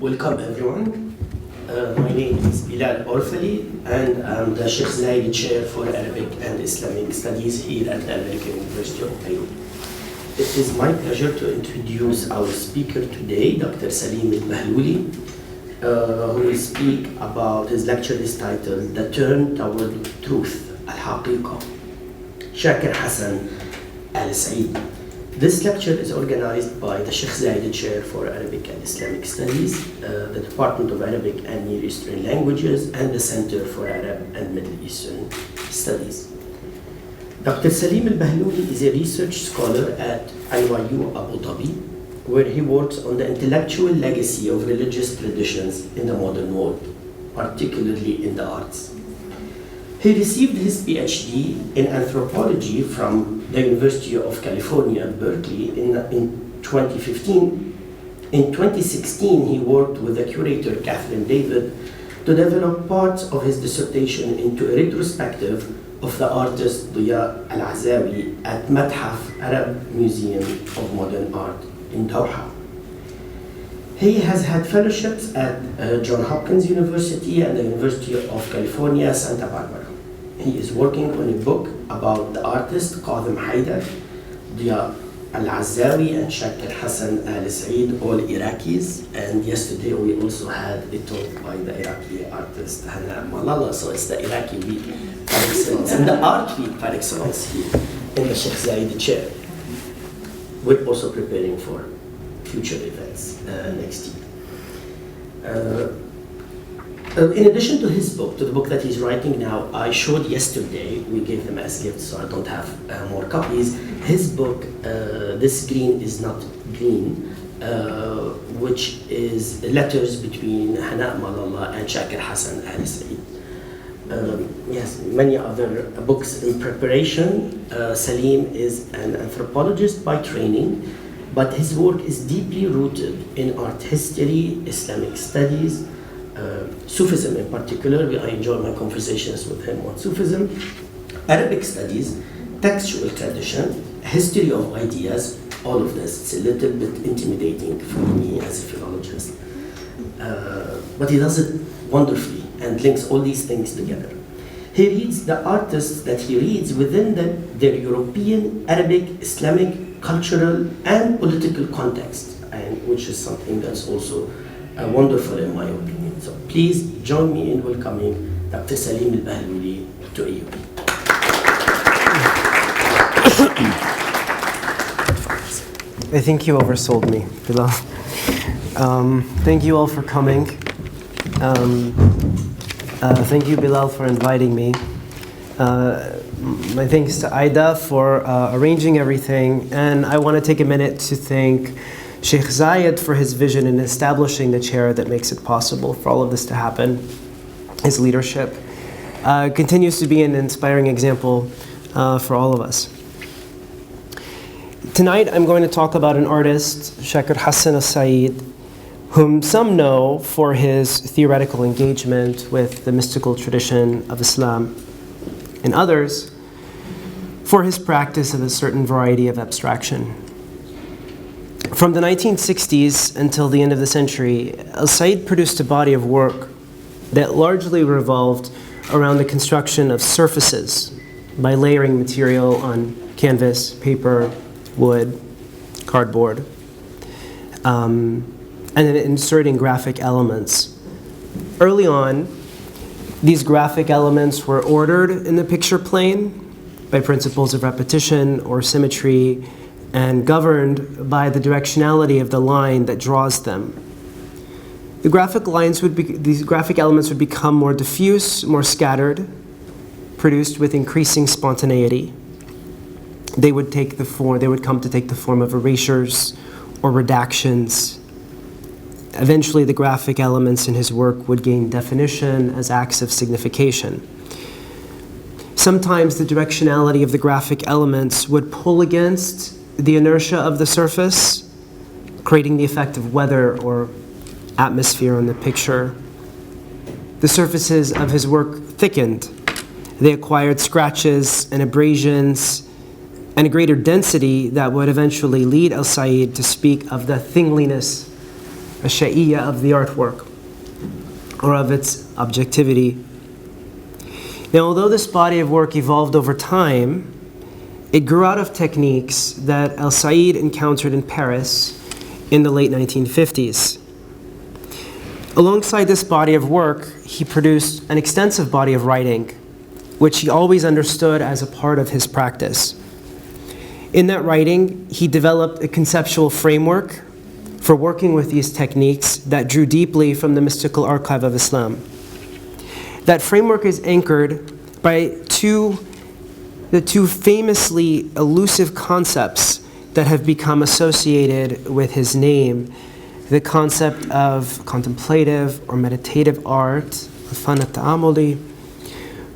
Welcome everyone. My name is Bilal Orfali and I'm the Sheikh ZAYED Chair for Arabic and Islamic Studies here at the American University of Beirut. It is my pleasure to introduce our speaker today, Dr. Saleem Al-Bahloly, who will speak about his lecture is titled The Turn Toward Truth, al-Haqiqa, Shakir Hassan Al Sa'id. This lecture is organized by the Sheikh ZAYED Chair for Arabic and Islamic Studies, the Department of Arabic and Near Eastern Languages, and the Center for Arab and Middle Eastern Studies. Dr. Saleem Al-Bahloly is a research scholar at NYU Abu Dhabi, where he works on the intellectual legacy of religious traditions in the modern world, particularly in the arts. He received his PhD in anthropology from the University of California, Berkeley in 2015. In 2016, he worked with the curator Catherine David to develop parts of his dissertation into a retrospective of the artist al-Azzawi at Madhaf Arab Museum of Modern Art in Doha. He has had fellowships at Johns Hopkins University and the University of California, Santa Barbara. He is working on a book about the artist Kadhim Haidar, al-Azzawi, and Shakir Hassan Al Sa'id, all Iraqis. And yesterday we also had a talk by the Iraqi artist Hana Malala, so it's the Iraqi week par excellence, and the art week par excellence here in the Sheikh ZAYED Chair. We're also preparing for future events next year. In addition to his book, to the book that he's writing now, I showed yesterday, we gave them as gifts, so I don't have more copies. His book, This Green Is Not Green, which is letters between Hana Malala and Shakir Hassan Al Sa'id. Yes, many other books in preparation. Saleem is an anthropologist by training, but his work is deeply rooted in art history, Islamic studies, Sufism in particular. I enjoy my conversations with him on Sufism, Arabic studies, textual tradition, history of ideas, all of this. It's a little bit intimidating for me as a philologist. But he does it wonderfully and links all these things together. He reads the artists that he reads within their European, Arabic, Islamic, cultural, and political context, and which is something that's also wonderful in my opinion. So please join me in welcoming Dr. Saleem Al-Bahloly to AUB. I think you oversold me, Bilal. Thank you all for coming. Thank you, Bilal, for inviting me. My thanks to Aida for arranging everything, and I want to take a minute to thank Sheikh ZAYED for his vision in establishing the chair that makes it possible for all of this to happen. His leadership continues to be an inspiring example for all of us. Tonight I'm going to talk about an artist, Shakir Hassan Al Sa'id, whom some know for his theoretical engagement with the mystical tradition of Islam, and others for his practice of a certain variety of abstraction. From the 1960s until the end of the century, Al Sa'id produced a body of work that largely revolved around the construction of surfaces by layering material on canvas, paper, wood, cardboard, and then inserting graphic elements. Early on, these graphic elements were ordered in the picture plane by principles of repetition or symmetry, and governed by the directionality of the line that draws them. These graphic elements would become more diffuse, more scattered, produced with increasing spontaneity. They would come to take the form of erasures or redactions. Eventually, the graphic elements in his work would gain definition as acts of signification. Sometimes the directionality of the graphic elements would pull against the inertia of the surface, creating the effect of weather or atmosphere on the picture. The surfaces of his work thickened. They acquired scratches and abrasions and a greater density that would eventually lead Al Sa'id to speak of the thingliness a sha'iyya of the artwork, or of its objectivity. Now, although this body of work evolved over time, it grew out of techniques that Al Sa'id encountered in Paris in the late 1950s. Alongside this body of work, he produced an extensive body of writing, which he always understood as a part of his practice. In that writing, he developed a conceptual framework for working with these techniques that drew deeply from the mystical archive of Islam. That framework is anchored by the two famously elusive concepts that have become associated with his name: the concept of contemplative or meditative art, fan al-ta'amuli,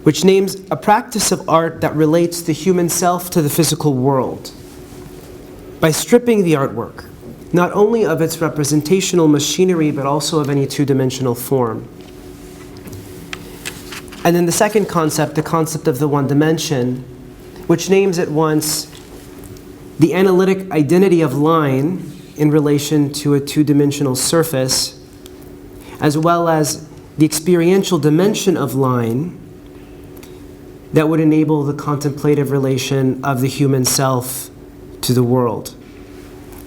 which names a practice of art that relates the human self to the physical world. By stripping the artwork, not only of its representational machinery, but also of any two-dimensional form. And then the second concept, the concept of the one dimension, which names at once the analytic identity of line in relation to a two-dimensional surface, as well as the experiential dimension of line that would enable the contemplative relation of the human self to the world.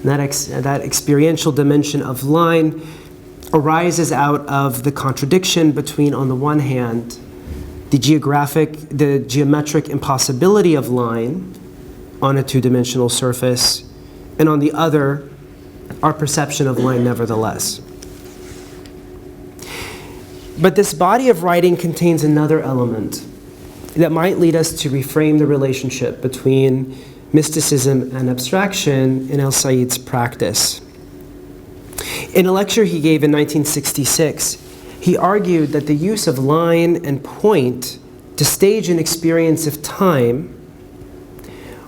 And that experiential dimension of line arises out of the contradiction between, on the one hand, the geometric impossibility of line on a two-dimensional surface, and on the other, our perception of line nevertheless. But this body of writing contains another element that might lead us to reframe the relationship between mysticism and abstraction in Al Sa'id's practice. In a lecture he gave in 1966, he argued that the use of line and point to stage an experience of time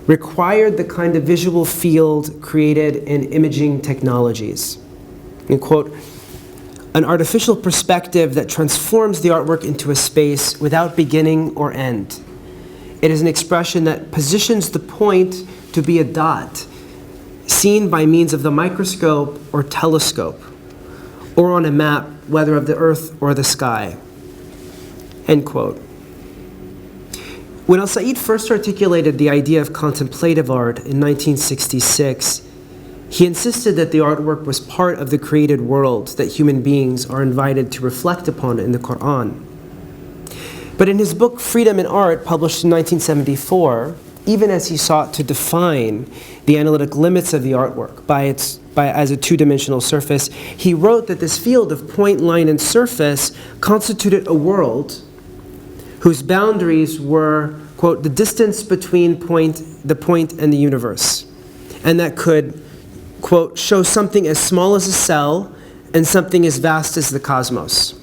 required the kind of visual field created in imaging technologies. And quote, an artificial perspective that transforms the artwork into a space without beginning or end. It is an expression that positions the point to be a dot, seen by means of the microscope or telescope, or on a map, whether of the earth or the sky. End quote. When Al Sa'id first articulated the idea of contemplative art in 1966, he insisted that the artwork was part of the created world that human beings are invited to reflect upon in the Quran. But in his book Freedom in Art, published in 1974, even as he sought to define the analytic limits of the artwork as a two-dimensional surface, he wrote that this field of point, line, and surface constituted a world whose boundaries were, quote, the distance between the point and the universe, and that could, quote, show something as small as a cell and something as vast as the cosmos.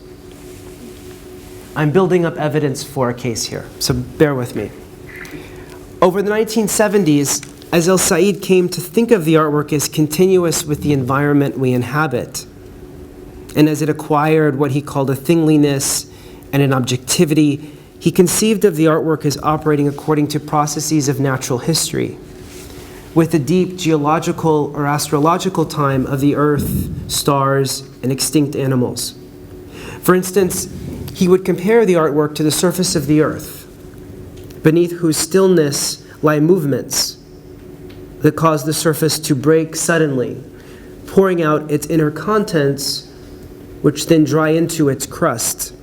I'm building up evidence for a case here, so bear with me. Over the 1970s, as Al Sa'id came to think of the artwork as continuous with the environment we inhabit, and as it acquired what he called a thingliness and an objectivity, he conceived of the artwork as operating according to processes of natural history, with the deep geological or astrological time of the earth, stars, and extinct animals. For instance, he would compare the artwork to the surface of the earth, beneath whose stillness lie movements that cause the surface to break suddenly, pouring out its inner contents, which then dry into its crust.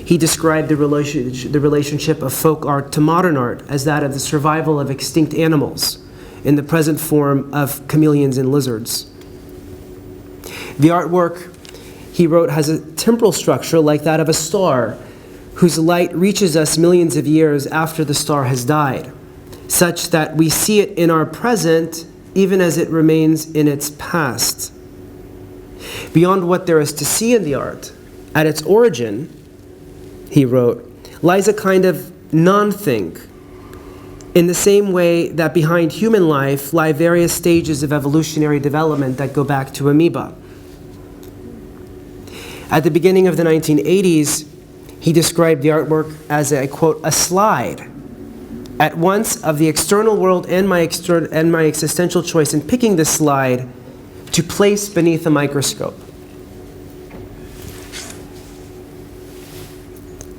He described the relationship of folk art to modern art as that of the survival of extinct animals in the present form of chameleons and lizards. The artwork, he wrote, has a temporal structure like that of a star whose light reaches us millions of years after the star has died, such that we see it in our present even as it remains in its past. Beyond what there is to see in the art, at its origin, he wrote, lies a kind of non-thing, in the same way that behind human life lie various stages of evolutionary development that go back to amoeba. At the beginning of the 1980s, he described the artwork as a, quote, a slide, at once of the external world and my existential choice in picking this slide to place beneath a microscope.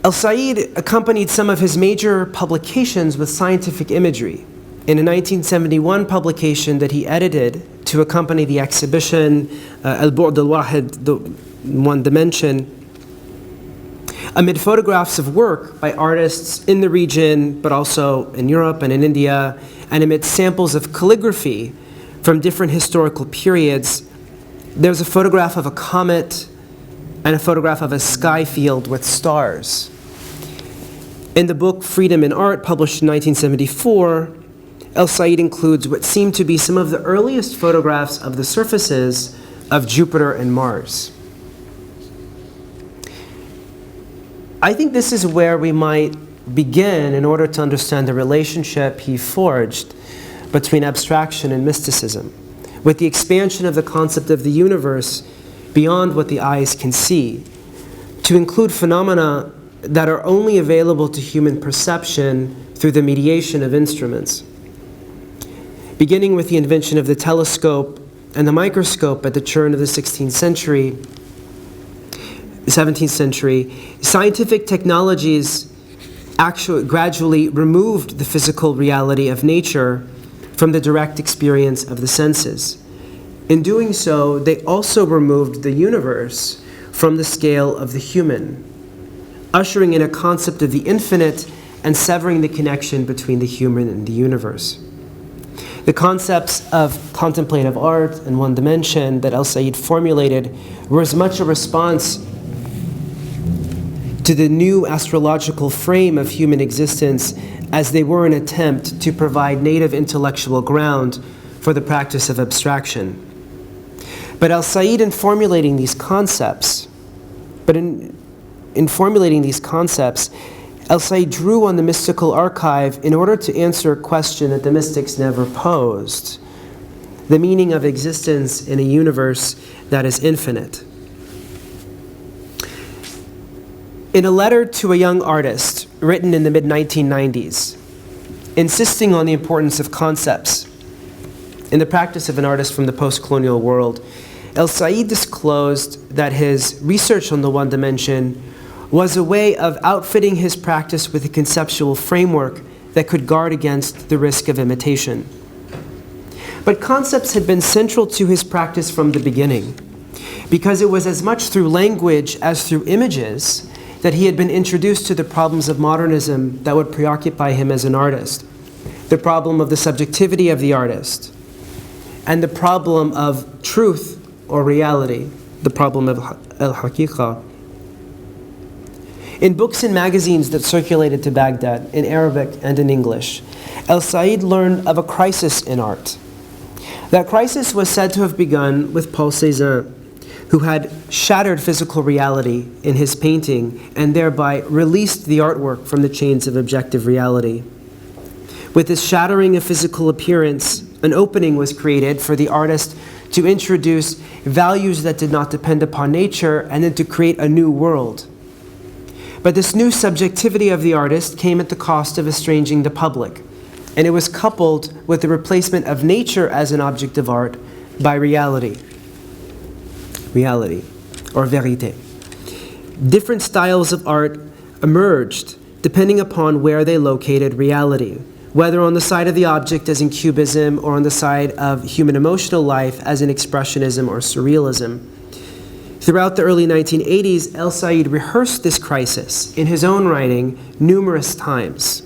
Al Sa'id accompanied some of his major publications with scientific imagery. In a 1971 publication that he edited to accompany the exhibition Al-Bu'd al-Wahid, the one dimension, amid photographs of work by artists in the region, but also in Europe and in India, and amid samples of calligraphy from different historical periods, there's a photograph of a comet and a photograph of a sky field with stars. In the book Freedom in Art, published in 1974, Al Sa'id includes what seem to be some of the earliest photographs of the surfaces of Jupiter and Mars. I think this is where we might begin in order to understand the relationship he forged between abstraction and mysticism, with the expansion of the concept of the universe beyond what the eyes can see, to include phenomena that are only available to human perception through the mediation of instruments. Beginning with the invention of the telescope and the microscope at the turn of the 17th century, scientific technologies actually gradually removed the physical reality of nature from the direct experience of the senses. In doing so, they also removed the universe from the scale of the human, ushering in a concept of the infinite and severing the connection between the human and the universe. The concepts of contemplative art and one dimension that Al Sa'id formulated were as much a response to the new astrological frame of human existence as they were an attempt to provide native intellectual ground for the practice of abstraction. But Al Sa'id, in formulating these concepts, Al Sa'id drew on the mystical archive in order to answer a question that the mystics never posed: the meaning of existence in a universe that is infinite. In a letter to a young artist written in the mid-1990s, insisting on the importance of concepts in the practice of an artist from the post-colonial world, Al Sa'id disclosed that his research on the one dimension was a way of outfitting his practice with a conceptual framework that could guard against the risk of imitation. But concepts had been central to his practice from the beginning, because it was as much through language as through images that he had been introduced to the problems of modernism that would preoccupy him as an artist. The problem of the subjectivity of the artist, and the problem of truth or reality, the problem of al-Haqiqa. In books and magazines that circulated to Baghdad, in Arabic and in English, Al Sa'id learned of a crisis in art. That crisis was said to have begun with Paul Cézanne, who had shattered physical reality in his painting and thereby released the artwork from the chains of objective reality. With this shattering of physical appearance, an opening was created for the artist to introduce values that did not depend upon nature and then to create a new world. But this new subjectivity of the artist came at the cost of estranging the public, and it was coupled with the replacement of nature as an object of art by reality, or vérité. Different styles of art emerged depending upon where they located reality, whether on the side of the object as in Cubism or on the side of human emotional life as in Expressionism or Surrealism. Throughout the early 1980s, Al Sa'id rehearsed this crisis in his own writing numerous times.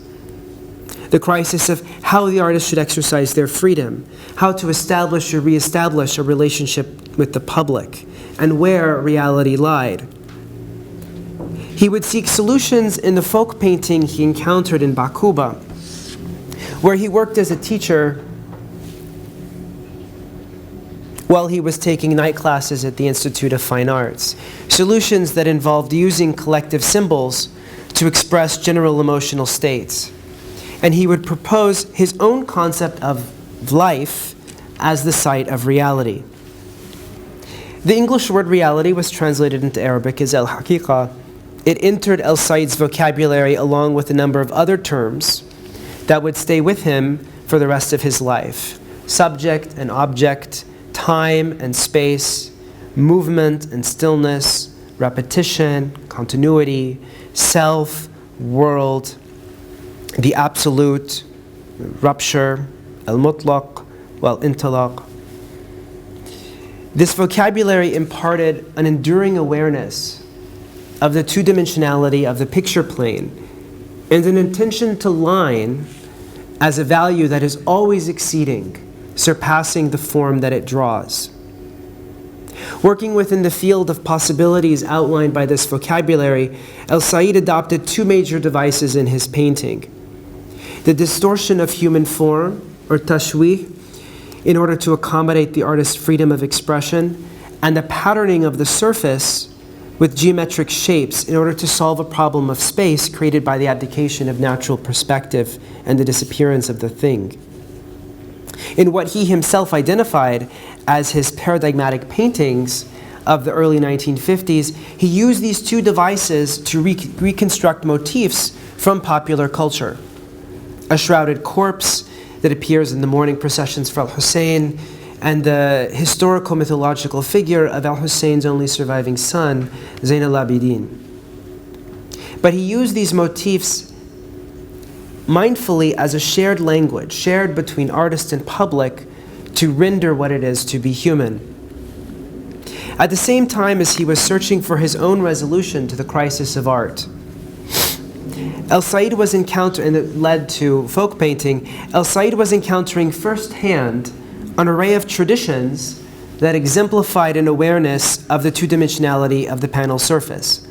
The crisis of how the artist should exercise their freedom, how to establish or reestablish a relationship with the public, and where reality lied. He would seek solutions in the folk painting he encountered in Bakuba, where he worked as a teacher while he was taking night classes at the Institute of Fine Arts. Solutions that involved using collective symbols to express general emotional states. And he would propose his own concept of life as the site of reality. The English word reality was translated into Arabic as al-Haqiqa. It entered Al Sa'id's vocabulary along with a number of other terms that would stay with him for the rest of his life: subject and object, time and space, movement and stillness, repetition, continuity, self, world, the absolute, rupture, al-mutlaq, wal-intilaq. This vocabulary imparted an enduring awareness of the two-dimensionality of the picture plane and an intention to line as a value that is always exceeding, surpassing the form that it draws. Working within the field of possibilities outlined by this vocabulary, Al Sa'id adopted two major devices in his painting: the distortion of human form, or tashwih, in order to accommodate the artist's freedom of expression, and the patterning of the surface with geometric shapes in order to solve a problem of space created by the abdication of natural perspective and the disappearance of the thing. In what he himself identified as his paradigmatic paintings of the early 1950s, he used these two devices to reconstruct motifs from popular culture. A shrouded corpse that appears in the mourning processions for Al-Hussein, and the historical mythological figure of Al-Hussein's only surviving son, Zayn al-Abidin. But he used these motifs mindfully as a shared language, shared between artist and public, to render what it is to be human. At the same time as he was searching for his own resolution to the crisis of art, Al Sa'id was encountering, and it led to folk painting, Al Sa'id was encountering firsthand an array of traditions that exemplified an awareness of the two-dimensionality of the panel surface.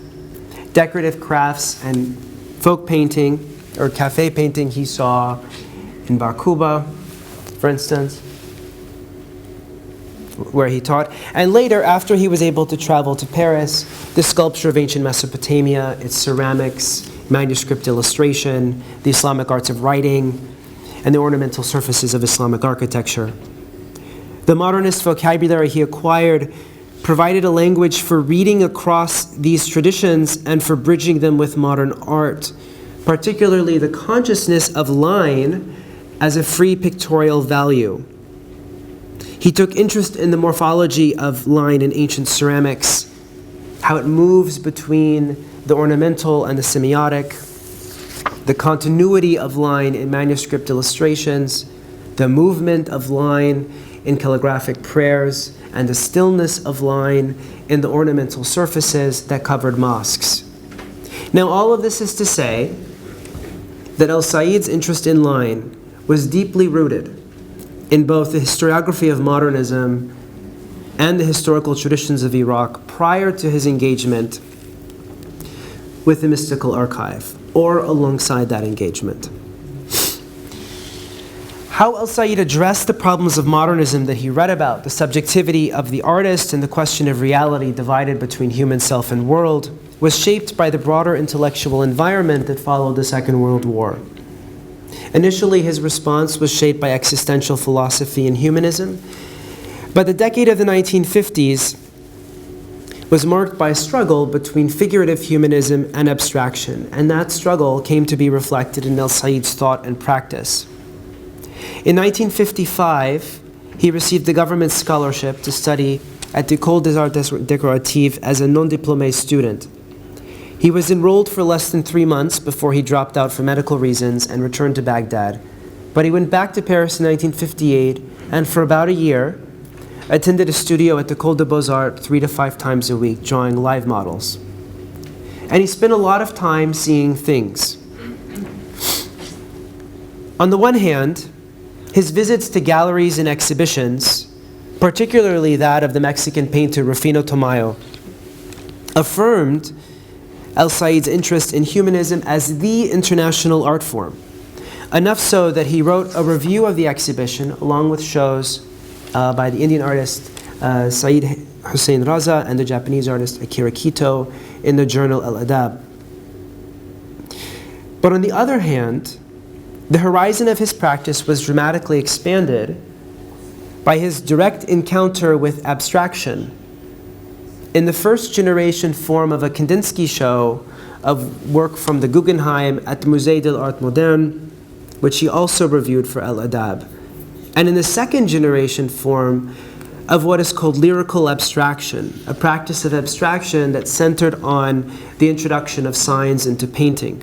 Decorative crafts and folk painting, or cafe painting, he saw in Bakuba, for instance, where he taught. And later, after he was able to travel to Paris, the sculpture of ancient Mesopotamia, its ceramics, manuscript illustration, the Islamic arts of writing, and the ornamental surfaces of Islamic architecture. The modernist vocabulary he acquired provided a language for reading across these traditions and for bridging them with modern art, particularly the consciousness of line as a free pictorial value. He took interest in the morphology of line in ancient ceramics, how it moves between the ornamental and the semiotic, the continuity of line in manuscript illustrations, the movement of line in calligraphic prayers, and the stillness of line in the ornamental surfaces that covered mosques. Now, all of this is to say that Al Sa'id's interest in line was deeply rooted in both the historiography of modernism and the historical traditions of Iraq prior to his engagement with the mystical archive, or alongside that engagement. How Al Sa'id addressed the problems of modernism that he read about, the subjectivity of the artist and the question of reality divided between human self and world, was shaped by the broader intellectual environment that followed the Second World War. Initially, his response was shaped by existential philosophy and humanism, but the decade of the 1950s was marked by a struggle between figurative humanism and abstraction, and that struggle came to be reflected in Al Sa'id's thought and practice. In 1955, he received a government scholarship to study at the École des Arts Décoratifs as a non-diplômé student. He was enrolled for less than 3 months before he dropped out for medical reasons and returned to Baghdad. But he went back to Paris in 1958 and for about a year attended a studio at the École des Beaux-Arts 3 to 5 times a week, drawing live models. And he spent a lot of time seeing things. On the one hand, his visits to galleries and exhibitions, particularly that of the Mexican painter Rufino Tamayo, affirmed Al Sa'id's interest in humanism as the international art form. Enough so that he wrote a review of the exhibition along with shows by the Indian artist Saeed Hussein Raza and the Japanese artist Akira Kito in the journal Al-Adab. But on the other hand, the horizon of his practice was dramatically expanded by his direct encounter with abstraction in the first generation form of a Kandinsky show of work from the Guggenheim at the Musée de l'Art Moderne, which he also reviewed for Al-Adab, and in the second generation form of what is called lyrical abstraction, a practice of abstraction that's centered on the introduction of signs into painting.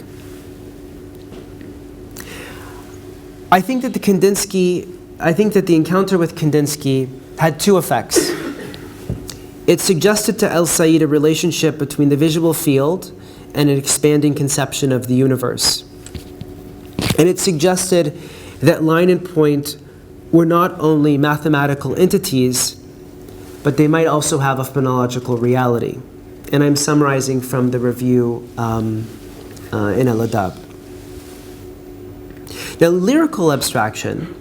I think that the encounter with Kandinsky had two effects. It suggested to Al Sa'id a relationship between the visual field and an expanding conception of the universe. And it suggested that line and point were not only mathematical entities, but they might also have a phonological reality. And I'm summarizing from the review in Al-Adab. Now, lyrical abstraction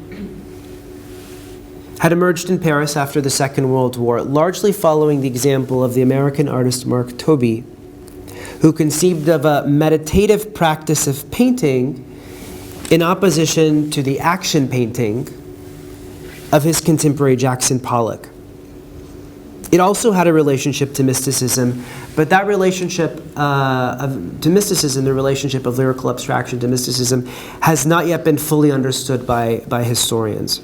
had emerged in Paris after the Second World War, largely following the example of the American artist Mark Tobey, who conceived of a meditative practice of painting in opposition to the action painting of his contemporary Jackson Pollock. It also had a relationship to mysticism, but that relationship to mysticism, the relationship of lyrical abstraction to mysticism, has not yet been fully understood by historians.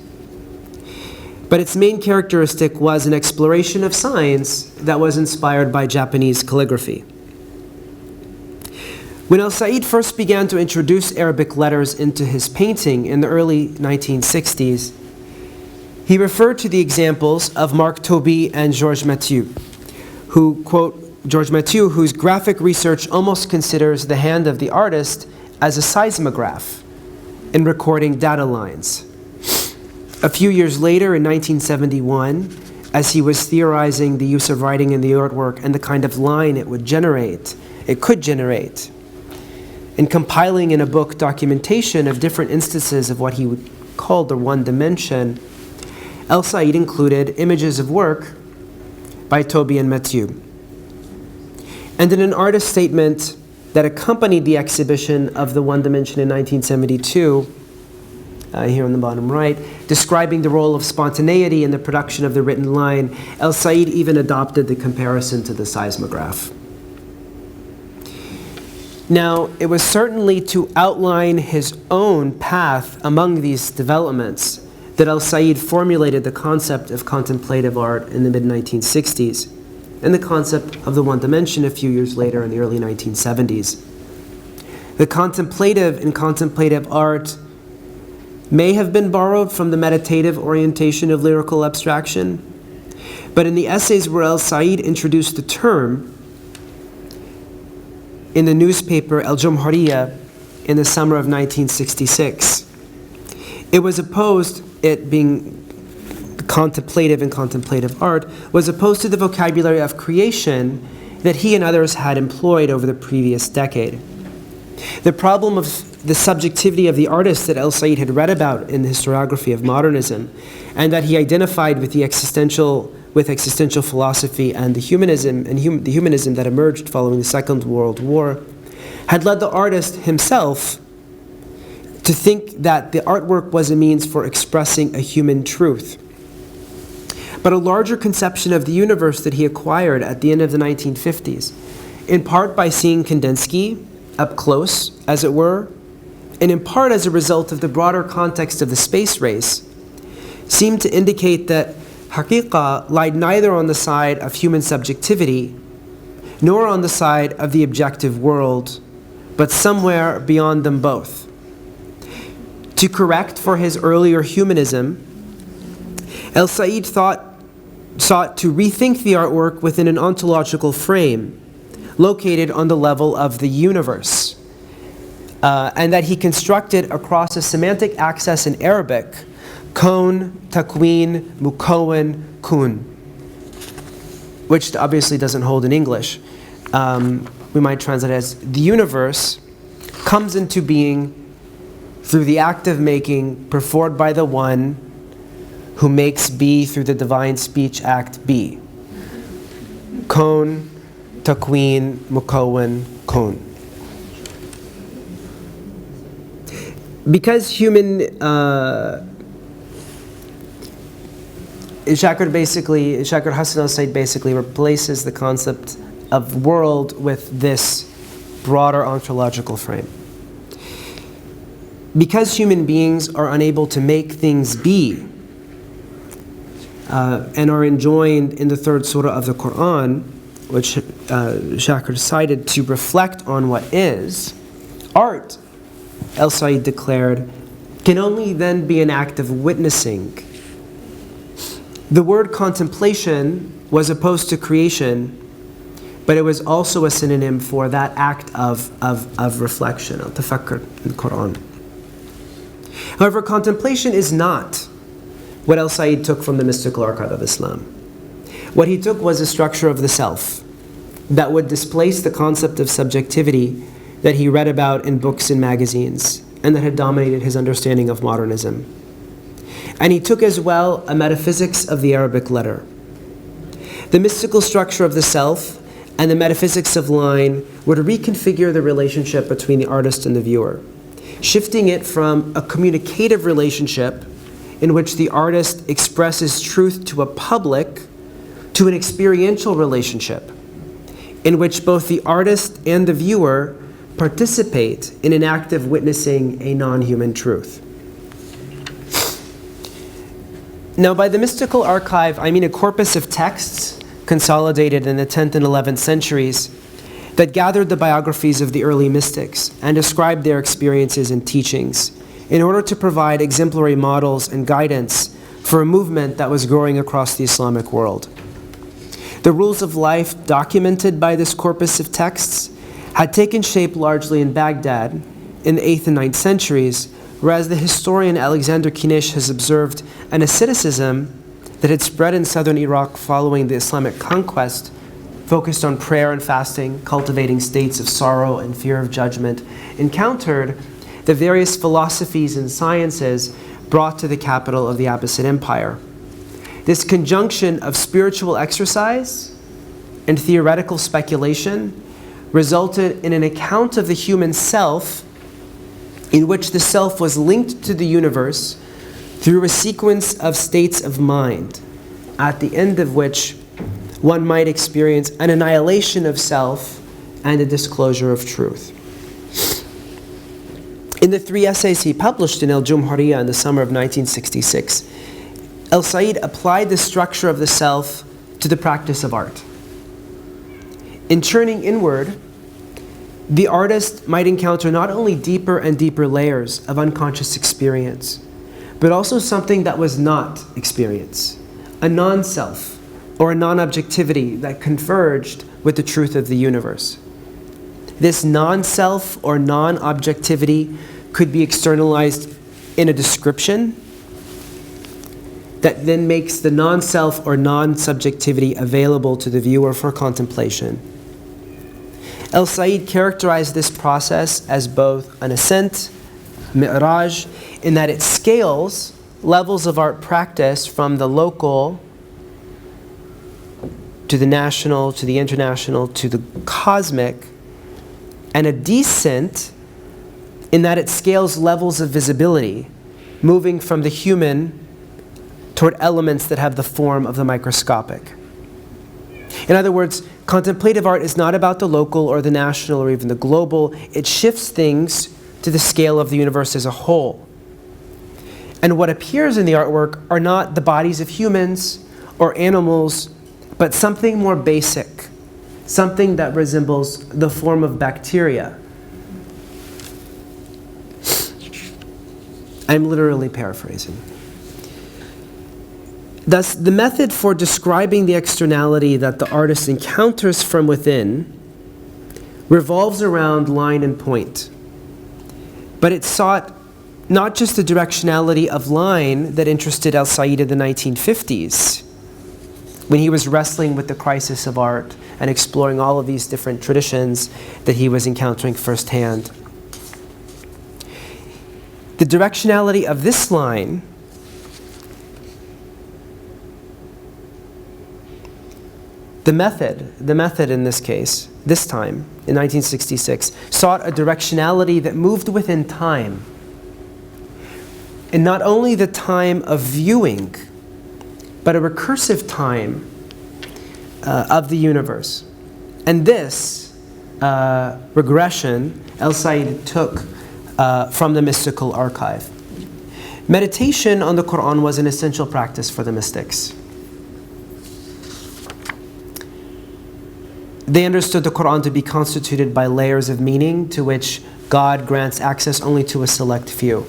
But its main characteristic was an exploration of signs that was inspired by Japanese calligraphy. When Al Sa'id first began to introduce Arabic letters into his painting in the early 1960s, he referred to the examples of Mark Tobey and Georges Mathieu, who, quote, Georges Mathieu, whose graphic research almost considers the hand of the artist as a seismograph in recording data lines. A few years later, in 1971, as he was theorizing the use of writing in the artwork and the kind of line it could generate, and compiling in a book documentation of different instances of what he would call the one dimension, Al Sa'id included images of work by Tobey and Mathieu. And in an artist statement that accompanied the exhibition of the one dimension in 1972, here on the bottom right, describing the role of spontaneity in the production of the written line, Al Sa'id even adopted the comparison to the seismograph. Now, it was certainly to outline his own path among these developments that Al Sa'id formulated the concept of contemplative art in the mid-1960s, and the concept of the one dimension a few years later in the early 1970s. The contemplative in contemplative art may have been borrowed from the meditative orientation of lyrical abstraction, but in the essays where Al Sa'id introduced the term in the newspaper Al-Jumhuriyya in the summer of 1966, it was opposed, it being contemplative and contemplative art, was opposed to the vocabulary of creation that he and others had employed over the previous decade. The problem of the subjectivity of the artist that Al Sa'id had read about in the historiography of modernism, and that he identified with the existential philosophy and the humanism that emerged following the Second World War, had led the artist himself to think that the artwork was a means for expressing a human truth. But a larger conception of the universe that he acquired at the end of the 1950s, in part by seeing Kandinsky up close, as it were, and in part as a result of the broader context of the space race, seemed to indicate that haqiqah lied neither on the side of human subjectivity nor on the side of the objective world, but somewhere beyond them both. To correct for his earlier humanism, Al Sa'id sought to rethink the artwork within an ontological frame located on the level of the universe, and that he constructed across a semantic axis in Arabic, Kawn, Takween, Mukawwan, Kun, which obviously doesn't hold in English. We might translate it as the universe comes into being through the act of making performed by the one who makes be through the divine speech act be. Kawn, Takween, Mukawwan, Kun. Because Shakir Hassan Al Sa'id basically replaces the concept of world with this broader ontological frame. Because human beings are unable to make things be, and are enjoined in the third surah of the Quran, which Shakir cited, to reflect on what is, art, Al Sa'id declared, can only then be an act of witnessing. The word contemplation was opposed to creation, but it was also a synonym for that act of reflection, al-tafakkar in the Quran. However, contemplation is not what Al Sa'id took from the mystical archive of Islam. What he took was a structure of the self that would displace the concept of subjectivity that he read about in books and magazines and that had dominated his understanding of modernism. And he took as well a metaphysics of the Arabic letter. The mystical structure of the self and the metaphysics of line were to reconfigure the relationship between the artist and the viewer, shifting it from a communicative relationship in which the artist expresses truth to a public to an experiential relationship in which both the artist and the viewer participate in an act of witnessing a non-human truth. Now, by the mystical archive, I mean a corpus of texts consolidated in the 10th and 11th centuries that gathered the biographies of the early mystics and described their experiences and teachings in order to provide exemplary models and guidance for a movement that was growing across the Islamic world. The rules of life documented by this corpus of texts had taken shape largely in Baghdad in the 8th and 9th centuries, whereas the historian Alexander Kinish has observed an asceticism that had spread in southern Iraq following the Islamic conquest, focused on prayer and fasting, cultivating states of sorrow and fear of judgment, encountered the various philosophies and sciences brought to the capital of the Abbasid Empire. This conjunction of spiritual exercise and theoretical speculation resulted in an account of the human self in which the self was linked to the universe through a sequence of states of mind, at the end of which one might experience an annihilation of self and a disclosure of truth. In the 3 essays he published in Al-Jumhuriyya in the summer of 1966, Al Sa'id applied the structure of the self to the practice of art. In turning inward, the artist might encounter not only deeper and deeper layers of unconscious experience, but also something that was not experience, a non-self or a non-objectivity that converged with the truth of the universe. This non-self or non-objectivity could be externalized in a description that then makes the non-self or non-subjectivity available to the viewer for contemplation. Al Sa'id characterized this process as both an ascent, mi'raj, in that it scales levels of art practice from the local to the national, to the international, to the cosmic, and a descent in that it scales levels of visibility, moving from the human toward elements that have the form of the microscopic. In other words, contemplative art is not about the local or the national or even the global. It shifts things to the scale of the universe as a whole. And what appears in the artwork are not the bodies of humans or animals, but something more basic, something that resembles the form of bacteria. I'm literally paraphrasing. Thus, the method for describing the externality that the artist encounters from within revolves around line and point. But it sought not just the directionality of line that interested Al Sa'id in the 1950s, when he was wrestling with the crisis of art and exploring all of these different traditions that he was encountering firsthand. The directionality of this line the method in this case, this time, in 1966, sought a directionality that moved within time. And not only the time of viewing, but a recursive time of the universe. And this regression, Al Sa'id took from the mystical archive. Meditation on the Quran was an essential practice for the mystics. They understood the Quran to be constituted by layers of meaning to which God grants access only to a select few.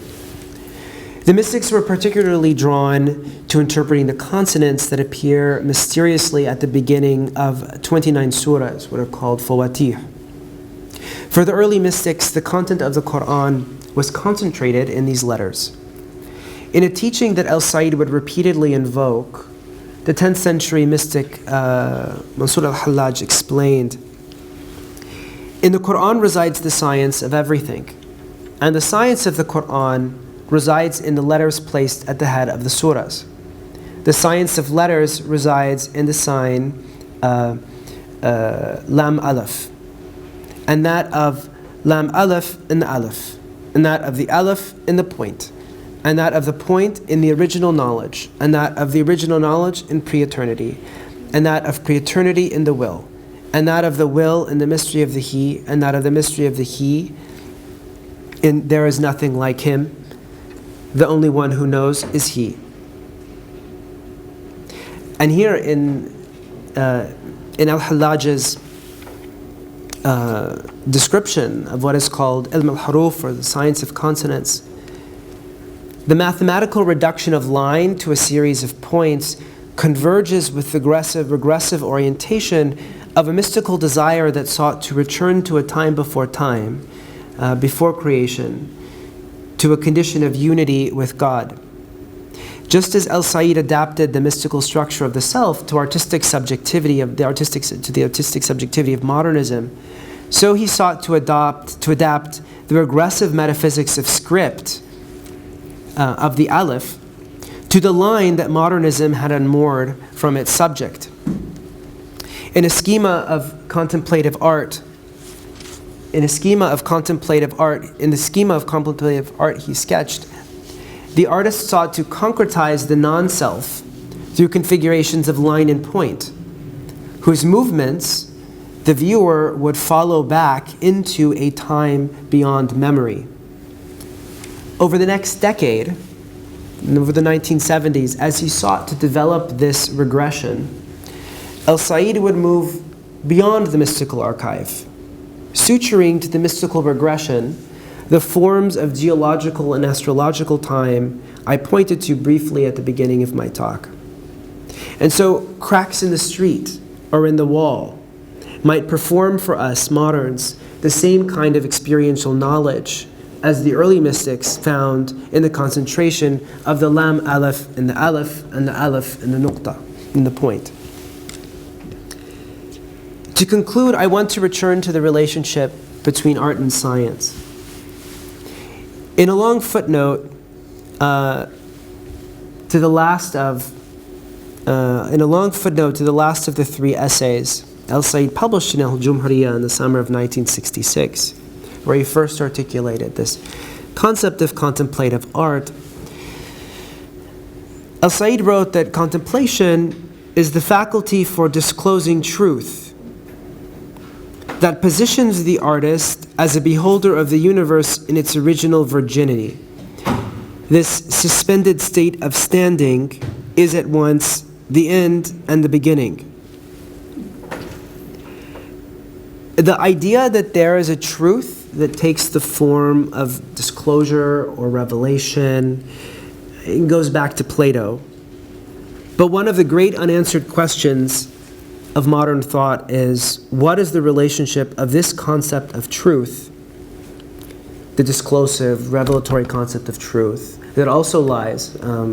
The mystics were particularly drawn to interpreting the consonants that appear mysteriously at the beginning of 29 surahs, what are called fawatih. For the early mystics, the content of the Quran was concentrated in these letters. In a teaching that Al Sa'id would repeatedly invoke, the 10th century mystic Mansur al-Hallaj explained, "In the Quran resides the science of everything, and the science of the Quran resides in the letters placed at the head of the surahs. The science of letters resides in the sign Lam Aleph, and that of Lam Aleph in the Aleph, and that of the Aleph in the point, and that of the point in the original knowledge, and that of the original knowledge in pre-eternity, and that of pre-eternity in the will, and that of the will in the mystery of the He, and that of the mystery of the He in there is nothing like Him. The only one who knows is He." And here in Al-Hallaj's description of what is called ilm al-huruf, or the science of consonants, the mathematical reduction of line to a series of points converges with the regressive orientation of a mystical desire that sought to return to a time, before creation, to a condition of unity with God. Just as Al Sa'id adapted the mystical structure of the self to the artistic subjectivity of modernism, so he sought to adapt the regressive metaphysics of script, of the Aleph, to the line that modernism had unmoored from its subject. In the schema of contemplative art he sketched, the artist sought to concretize the non-self through configurations of line and point, whose movements the viewer would follow back into a time beyond memory. Over the next decade, over the 1970s, as he sought to develop this regression, Al Sa'id would move beyond the mystical archive, suturing to the mystical regression the forms of geological and astrological time I pointed to briefly at the beginning of my talk. And so cracks in the street or in the wall might perform for us moderns the same kind of experiential knowledge as the early mystics found in the concentration of the Lam Aleph in the Aleph and the Aleph in the Nuqta, in the point. To conclude, I want to return to the relationship between art and science. In a long footnote to the last of the three essays Al Sa'id published in Al-Jumhuriyah in the summer of 1966, where he first articulated this concept of contemplative art, Al Sa'id wrote that contemplation is the faculty for disclosing truth that positions the artist as a beholder of the universe in its original virginity. This suspended state of standing is at once the end and the beginning. The idea that there is a truth that takes the form of disclosure or revelation, it goes back to Plato. But one of the great unanswered questions of modern thought is, what is the relationship of this concept of truth, the disclosive, revelatory concept of truth, that also lies,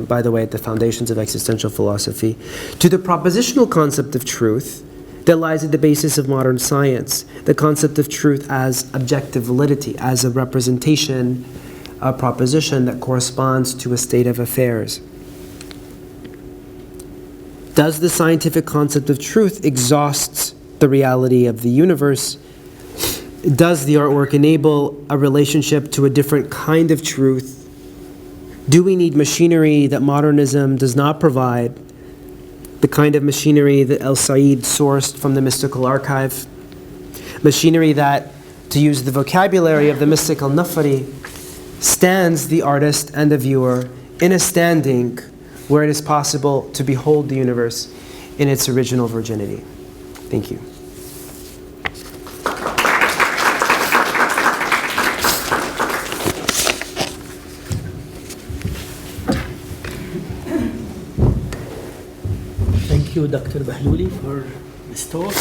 by the way, at the foundations of existential philosophy, to the propositional concept of truth that lies at the basis of modern science, the concept of truth as objective validity, as a representation, a proposition that corresponds to a state of affairs. Does the scientific concept of truth exhaust the reality of the universe? Does the artwork enable a relationship to a different kind of truth? Do we need machinery that modernism does not provide? The kind of machinery that Al Sa'id sourced from the mystical archive? Machinery that, to use the vocabulary of the mystic al-Nafari, stands the artist and the viewer in a standing where it is possible to behold the universe in its original virginity. Thank you. Thank you, Dr. Bahloly, for this talk,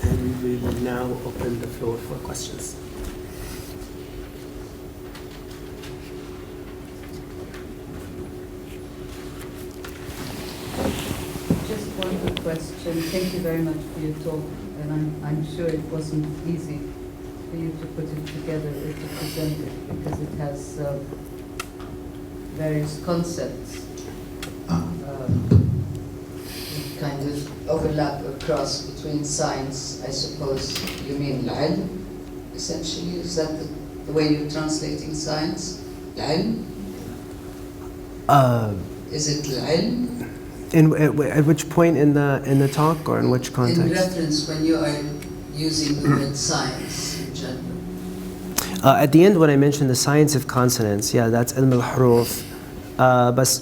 and we will now open the floor for questions. Just one quick question. Thank you very much for your talk, and I'm sure it wasn't easy for you to put it together or to present it, because it has various concepts kind of overlap across between science. I suppose you mean al-ilm, essentially. Is that the way you're translating science? Al-ilm? Is it al-ilm? At which point in the talk, or in which context? In reference when you are using the word science in general. At the end, when I mentioned the science of consonants, yeah, that's ilm al-huruf. But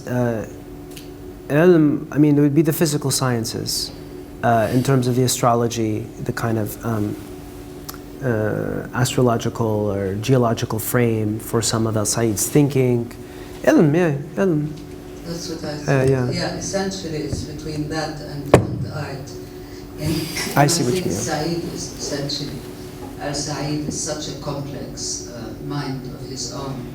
ilm, I mean, it would be the physical sciences in terms of the astrology, the kind of astrological or geological frame for some of al-Sa'id's thinking. Ilm, yeah, ilm. That's what I thought. Yeah, essentially it's between that and art. And I see what you mean. Sa'id is essentially, Al-Sa'id is such a complex mind of his own.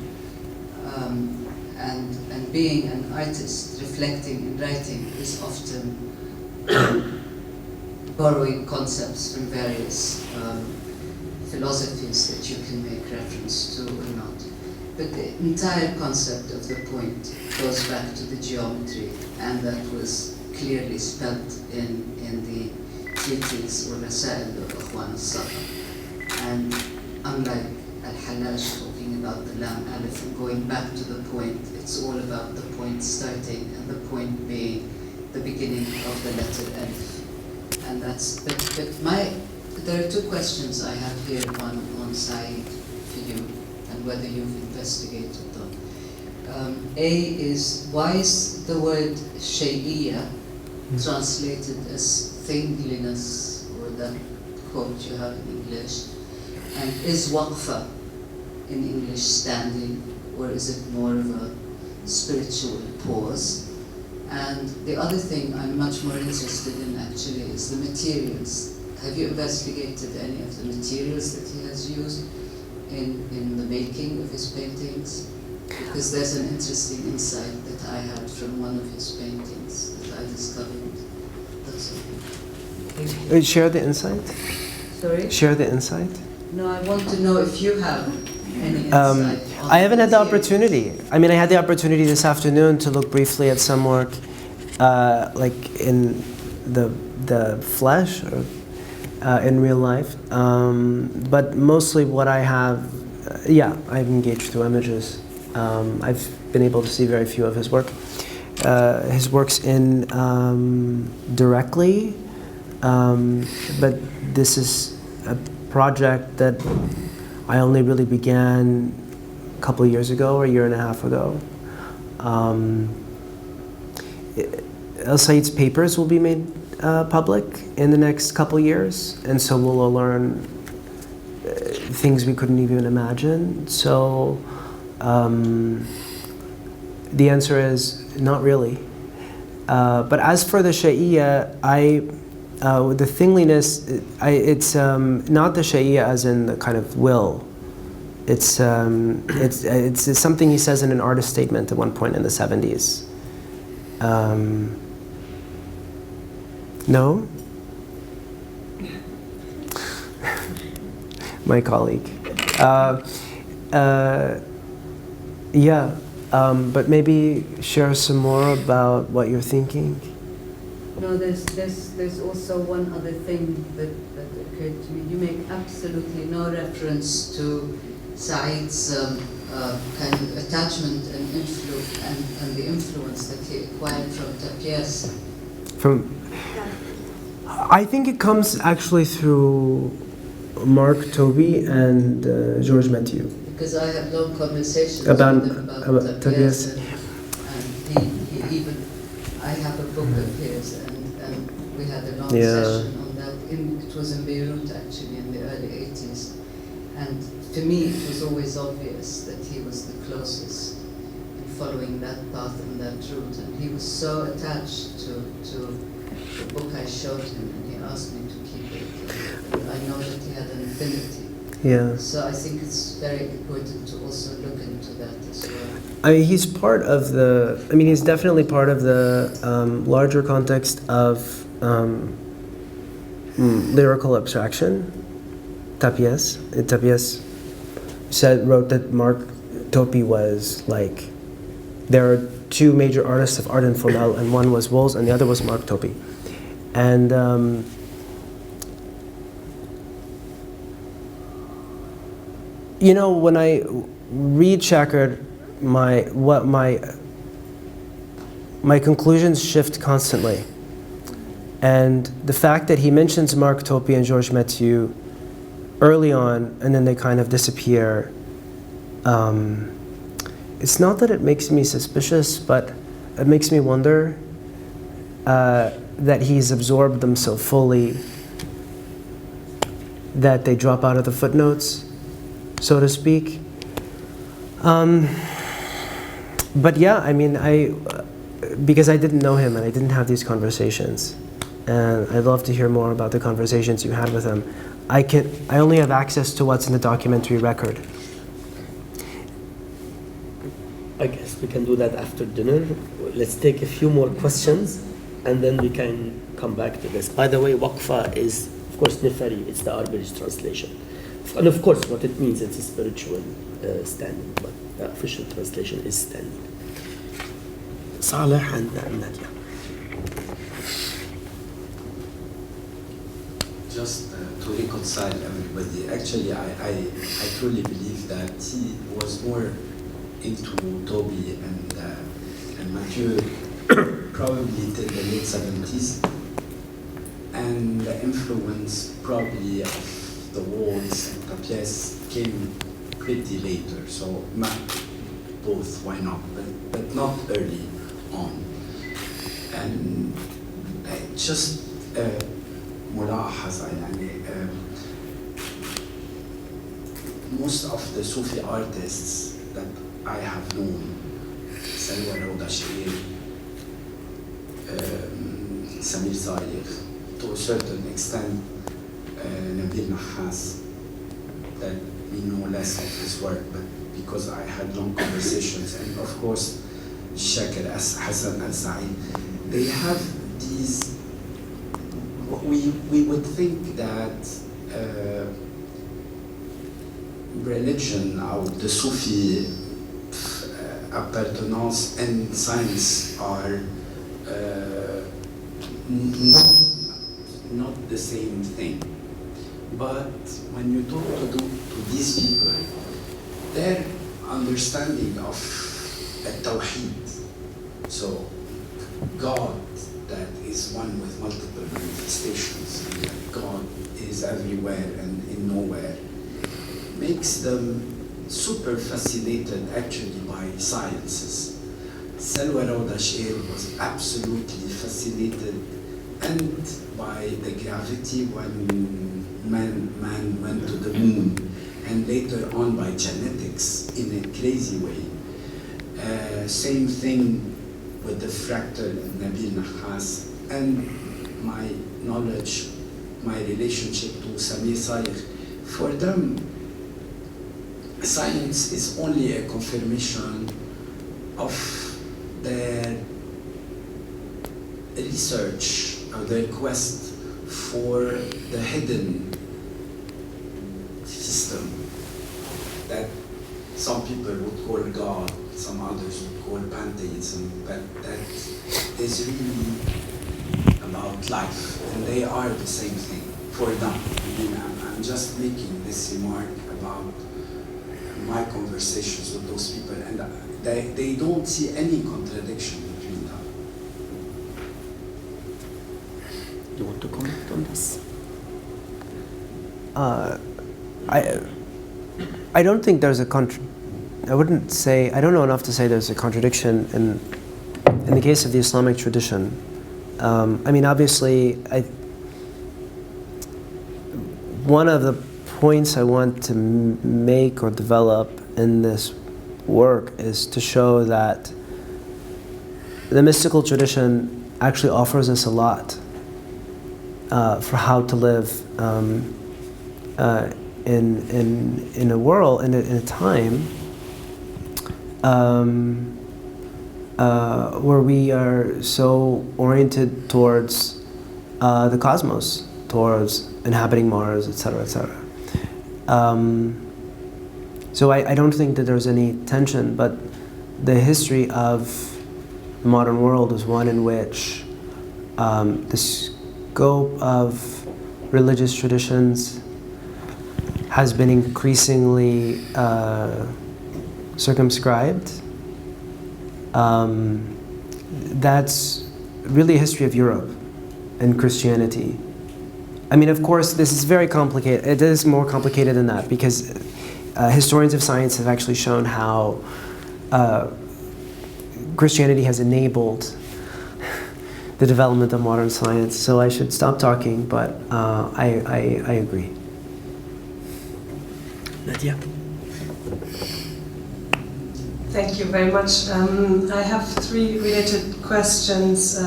And being an artist, reflecting and writing is often borrowing concepts from various philosophies that you can make reference to or not. But the entire concept of the point goes back to the geometry, and that was clearly spelt in the treatise or Rasail of Ikhwan al-Safa. And unlike al-Hallaj talking about the lam alif and going back to the point, it's all about the point starting and the point being the beginning of the letter alif. And that's, there are two questions I have here, one on Sa'id for you, and whether you've investigated them. A is, why is the word shay'iyya translated as thingliness, or that quote you have in English? And is waqfa in English standing, or is it more of a spiritual pause? And the other thing I'm much more interested in actually is the materials. Have you investigated any of the materials that he has used in the making of his paintings? Because there's an interesting insight that I had from one of his paintings that I discovered. That's all. Share the insight? Sorry? Share the insight? No, I want to know if you have any insight. I haven't had the opportunity. I mean, I had the opportunity this afternoon to look briefly at some work, like in the flesh, or in real life. But mostly what I have, I've engaged through images. I've been able to see very few of his work. His works in directly, but this is a project that I only really began a couple of years ago, or a year and a half ago. Al-Sa'id's papers will be made public in the next couple of years, and so we'll learn things we couldn't even imagine. So the answer is not really. But as for the shay'iyya, the thingliness, it's not the shay'iyya as in the kind of will. It's something he says in an artist statement at one point in the 70s. No? My colleague. But maybe share some more about what you're thinking. No, there's also one other thing that occurred to me. You make absolutely no reference to Sa'id's kind of attachment and the influence that he acquired from Tapierce. I think it comes actually through Mark Toby and George Mathieu. Because I have long conversations about with him about Tapierce. And he even, I have a book of his, and we had a long session on that. It was in Beirut actually in the early 80s. And to me it was always obvious that he was the closest. In following that path and that route. And he was so attached to the book I showed him, and he asked me to keep it. And I know that he had an affinity. Yeah. So I think it's very important to also look into that as well. I mean, he's part of the. I mean, he's definitely part of the larger context of lyrical abstraction. Tapies wrote that Mark Topi was like, there are two major artists of art in Formel, and one was Wolz and the other was Mark Topi. And you know, when I read Shakir, my conclusions shift constantly. And the fact that he mentions Mark Topi and Georges Mathieu early on, and then they kind of disappear, it's not that it makes me suspicious, but it makes me wonder that he's absorbed them so fully that they drop out of the footnotes, so to speak. But yeah, I mean, because I didn't know him and I didn't have these conversations, and I'd love to hear more about the conversations you had with him. I only have access to what's in the documentary record. I guess we can do that after dinner. Let's take a few more questions and then we can come back to this. By the way, Waqfa is, of course, Nefari, it's the Arabic translation. And of course, what it means, it's a spiritual standing, but the official translation is standing. Saleh and Nadia. Just to reconcile everybody, actually I truly believe that he was more into Toby and Mathieu probably till the late 70s, and the influence probably of the Wolz and Tapies came pretty later, so both, why not, but not early on. And just ملاحظة يعني most of the Sufi artists that I have known, Salwa Shakir, Samir Zayed, to a certain extent Nabil Nahas, that we know less of his work, but because I had long conversations, and of course Shakir Hassan Al Sa'id, they have these. We would think that religion or the Sufi appartenance and science are not the same thing. But when you talk to these people, their understanding of Tawheed, so God that is one with multiple manifestations, and that God is everywhere and in nowhere, makes them super fascinated actually by sciences. Salwa Shakir was absolutely fascinated, and by the gravity when man went to the moon, and later on by genetics in a crazy way. Same thing with the fractal and Nabil Nahas, and my knowledge, my relationship to Samir Zayed. For them, science is only a confirmation of their research or their quest for the hidden system that some people would call God, some others would call pantheism, but that is really about life, and they are the same thing for them. I mean, I'm just making this remark about my conversations with those people, and they don't see any contradiction between them. You want to comment on this? I don't think there's a I wouldn't say, I don't know enough to say there's a contradiction in the case of the Islamic tradition. I mean, obviously, one of the points I want to make or develop in this work is to show that the mystical tradition actually offers us a lot for how to live in a world, in a time where we are so oriented towards the cosmos, towards inhabiting Mars, etc., etc. So I don't think that there's any tension, but the history of the modern world is one in which the scope of religious traditions has been increasingly circumscribed. That's really a history of Europe and Christianity. I mean, of course, this is very complicated. It is more complicated than that because historians of science have actually shown how Christianity has enabled the development of modern science. So I should stop talking, but I agree. Nadia. Thank you very much. I have three related questions.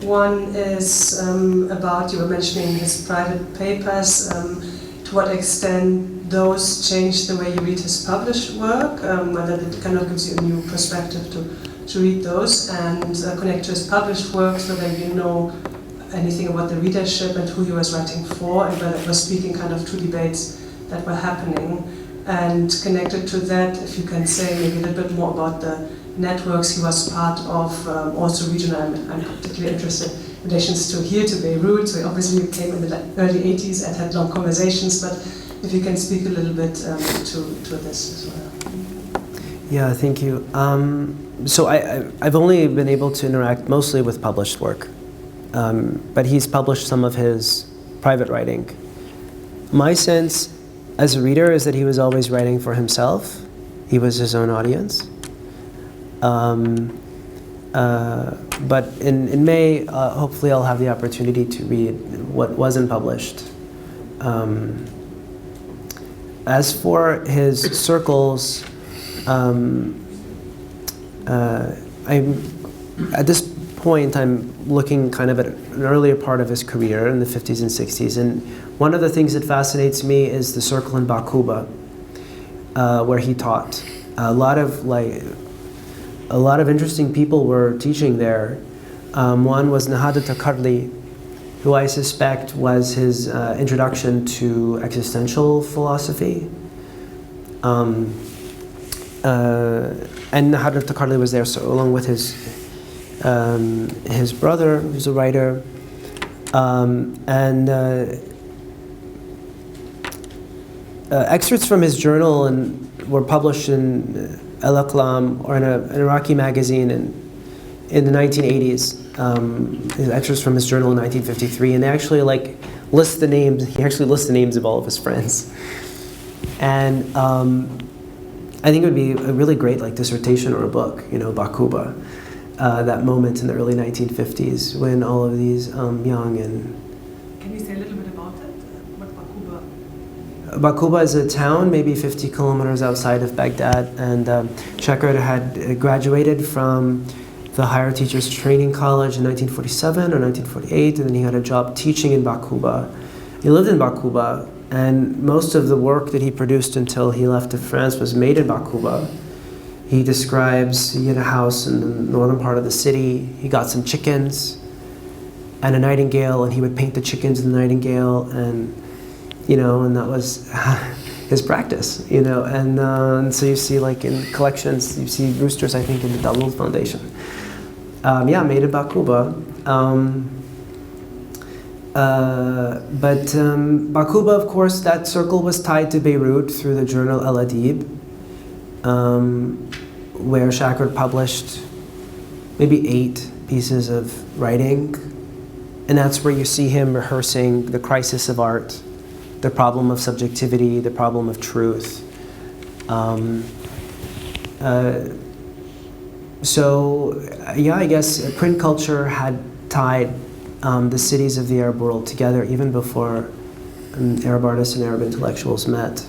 One is about, you were mentioning his private papers, to what extent those change the way you read his published work, whether it kind of gives you a new perspective to read those, and connect to his published works, whether you know anything about the readership and who he was writing for, and whether it was speaking kind of to debates that were happening. And connected to that, if you can say maybe a little bit more about the networks he was part of, also regional. I'm particularly interested in relations to here, to Beirut. So obviously you came in the early 80s and had long conversations, but if you can speak a little bit to this as well. Yeah, thank you. So I've only been able to interact mostly with published work, but he's published some of his private writing. My sense as a reader is that he was always writing for himself. He was his own audience. But in May, hopefully I'll have the opportunity to read what wasn't published. As for his circles, at this point I'm looking kind of at an earlier part of his career in the 50s and 60s, and one of the things that fascinates me is the circle in Bakuba, where he taught. A lot of interesting people were teaching there. One was Nahadat Akarli, who I suspect was his introduction to existential philosophy. And Nahadat Akarli was there, so along with his brother, who's a writer, excerpts from his journal were published in Al-Aqlam, or in an Iraqi magazine in the 1980s. His excerpts from his journal in 1953, and they actually list the names. He actually lists the names of all of his friends, and I think it would be a really great dissertation or a book. Bakuba, that moment in the early 1950s when all of these young and. Can you say a little bit about it? What Bakuba? Bakuba is a town maybe 50 kilometers outside of Baghdad, and Shakir had graduated from the Higher Teachers Training College in 1947 or 1948, and then he had a job teaching in Bakuba. He lived in Bakuba, and most of the work that he produced until he left to France was made in Bakuba. He describes he had a house in the northern part of the city. He got some chickens and a nightingale, and he would paint the chickens and the nightingale, and and that was his practice, and so you see in collections, you see roosters, I think, in the Dalal Foundation. Made in Bakuba. But Bakuba, of course, that circle was tied to Beirut through the journal Al-Adib, where Shakir published maybe 8 pieces of writing, and that's where you see him rehearsing the crisis of art, the problem of subjectivity, the problem of truth. I guess print culture had tied the cities of the Arab world together even before Arab artists and Arab intellectuals met.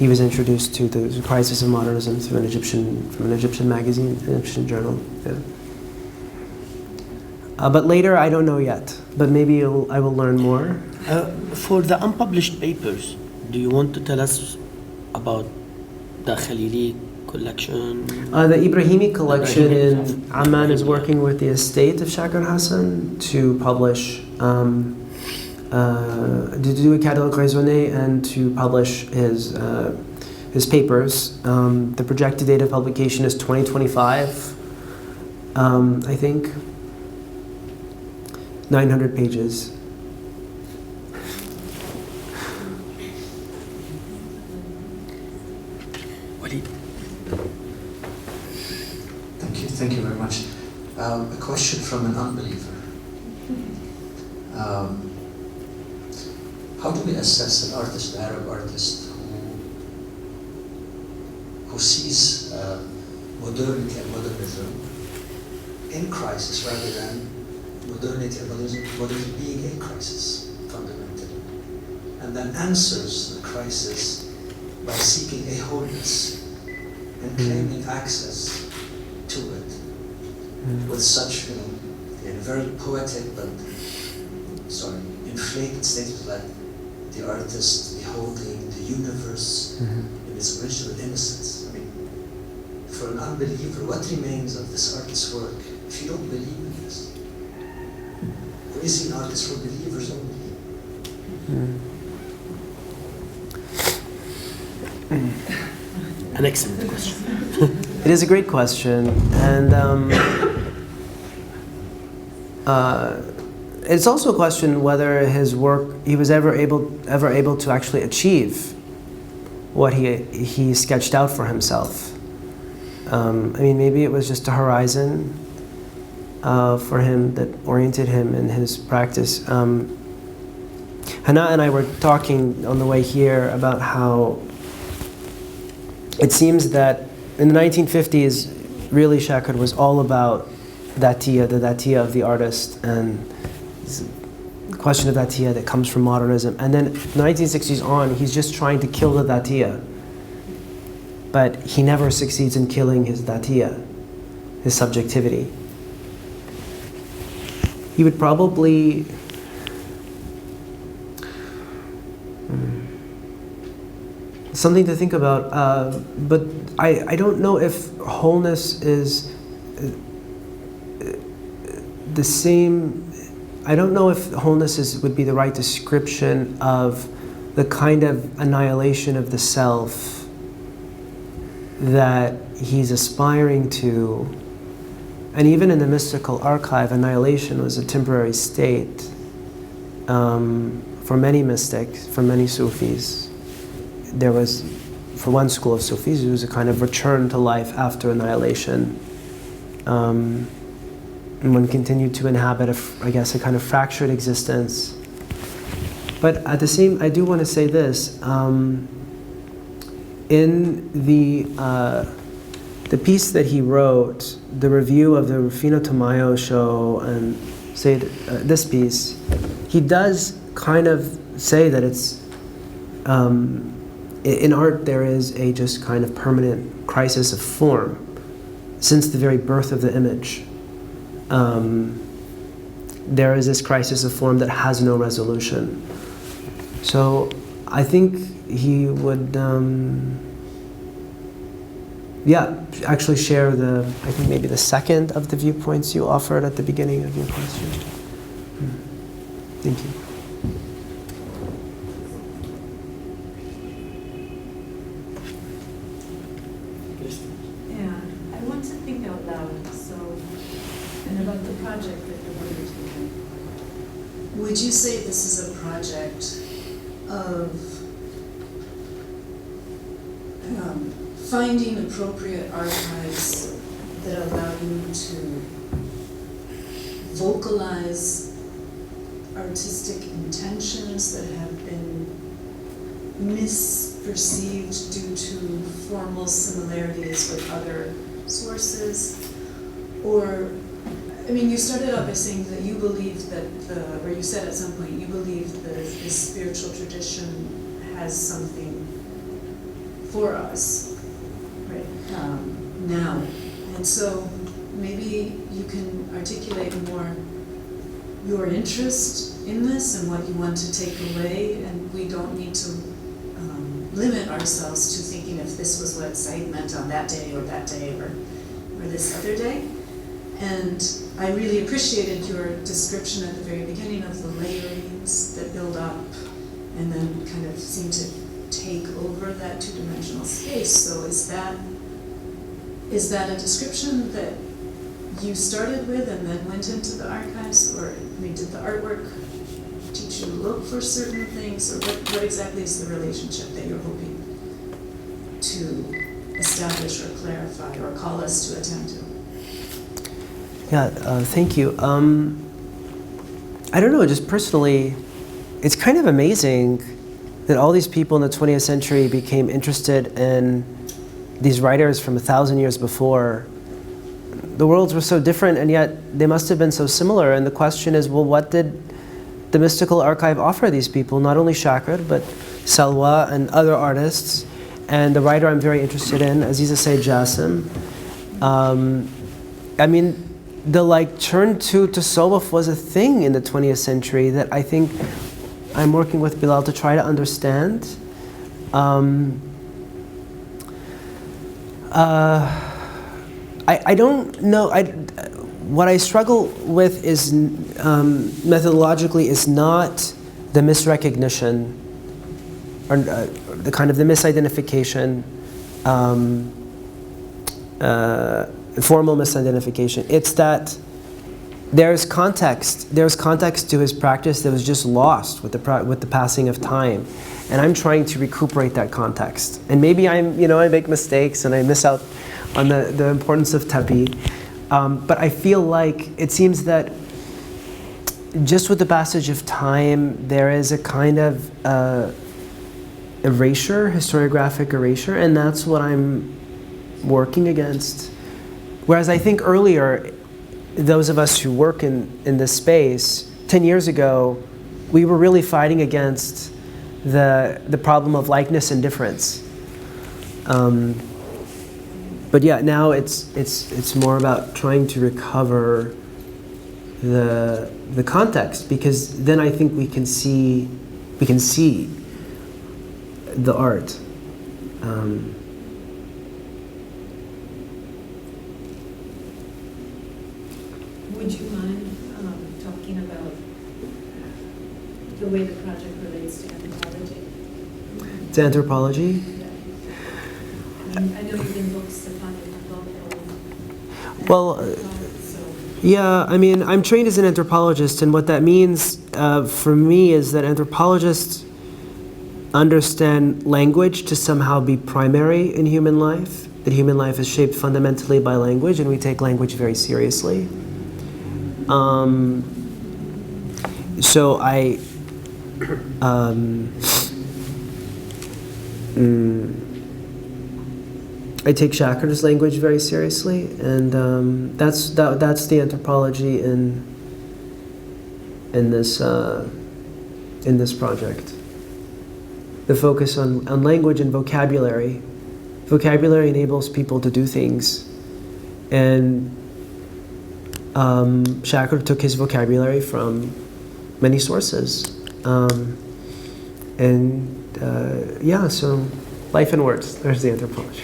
he was introduced to the crisis of modernism through an Egyptian magazine, an Egyptian journal. Yeah. But later, I don't know yet. But maybe I will learn more. For the unpublished papers, do you want to tell us about the Khalili collection? The Ibrahimi collection in Amman is working with the estate of Shakir Hassan to publish, to do a catalogue raisonné and to publish his papers. The projected date of publication is 2025, I think. 900 pages. Thank you very much. A question from an unbeliever. How do we assess an artist, an Arab artist, who sees modernity and modernism in crisis rather than modernity and modernism being a crisis, fundamentally, and then answers the crisis by seeking a wholeness and claiming access to it with such, in very poetic but inflated statements like the artist beholding the universe in its original innocence. I mean, for an unbeliever, what remains of this artist's work if you don't believe in this? Or is he an artist for believers only? An excellent question. It is a great question, and it's also a question whether his work, he was ever able to actually achieve what he sketched out for himself. I mean, maybe it was just a horizon for him that oriented him in his practice. Hana and I were talking on the way here about how it seems that in the 1950s, really Shakir was all about the datiya of the artist, and the question of datiya that comes from modernism. And then the 1960s on, he's just trying to kill the datiya. But he never succeeds in killing his datiya, his subjectivity. He would probably something to think about, but I don't know if wholeness is the same. I don't know if wholeness would be the right description of the kind of annihilation of the self that he's aspiring to. And even in the mystical archive, annihilation was a temporary state for many mystics, for many Sufis. There was, for one school of Sufis, it was a kind of return to life after annihilation. And one continued to inhabit, a kind of fractured existence. But at the same, I do want to say this. In the piece that he wrote, the review of the Rufino Tamayo show, and say this piece, he does kind of say that it's in art there is a just kind of permanent crisis of form since the very birth of the image. There is this crisis of form that has no resolution. So I think he would actually share I think maybe the second of the viewpoints you offered at the beginning of your question. Thank you. Yeah, I want to think out loud, and about the project that you're undertaking. Would you say this is a project of finding appropriate archives that allow you to vocalize artistic intentions that have been misperceived due to formal similarities with other sources? Or, I mean, you started out by saying that you believed that or you said at some point, you believed that the spiritual tradition has something for us, right, now. And so maybe you can articulate more your interest in this and what you want to take away, and we don't need to limit ourselves to thinking if this was what Said meant on that day or this other day. And I really appreciated your description at the very beginning of the layerings that build up and then kind of seem to take over that two-dimensional space. So is that a description that you started with and then went into the archives, or did the artwork teach you to look for certain things, or what exactly is the relationship that you're hoping to establish or clarify or call us to attend to? Yeah, thank you. I don't know, just personally, it's kind of amazing that all these people in the 20th century became interested in these writers from 1,000 years before. The worlds were so different, and yet they must have been so similar. And the question is, well, what did the mystical archive offer these people? Not only Shakir, but Salwa and other artists. And the writer I'm very interested in, Aziza Said Jassim. I mean, the turn to tasawwuf was a thing in the 20th century that I think I'm working with Bilal to try to understand. I don't know. What I struggle with is methodologically is not the misrecognition or the kind of the misidentification, formal misidentification. It's that there's context. There's context to his practice that was just lost with the passing of time, and I'm trying to recuperate that context. And maybe I make mistakes and I miss out on the importance of tabi. But I feel like it seems that just with the passage of time, there is a kind of erasure, historiographic erasure, and that's what I'm working against. Whereas I think earlier, those of us who work in this space, 10 years ago, we were really fighting against the problem of likeness and difference. But yeah, now it's more about trying to recover the context, because then I think we can see the art. Would you mind talking about the way the project relates to anthropology? To anthropology? I know you've been books upon it. Well, yeah, I mean, I'm trained as an anthropologist, and what that means for me is that anthropologists understand language to somehow be primary in human life, that human life is shaped fundamentally by language, and we take language very seriously. So I take Shakir's language very seriously, and that's the anthropology in this project. The focus on language and vocabulary. Vocabulary enables people to do things, and Shakir took his vocabulary from many sources, yeah. So life and words. There's the anthropology.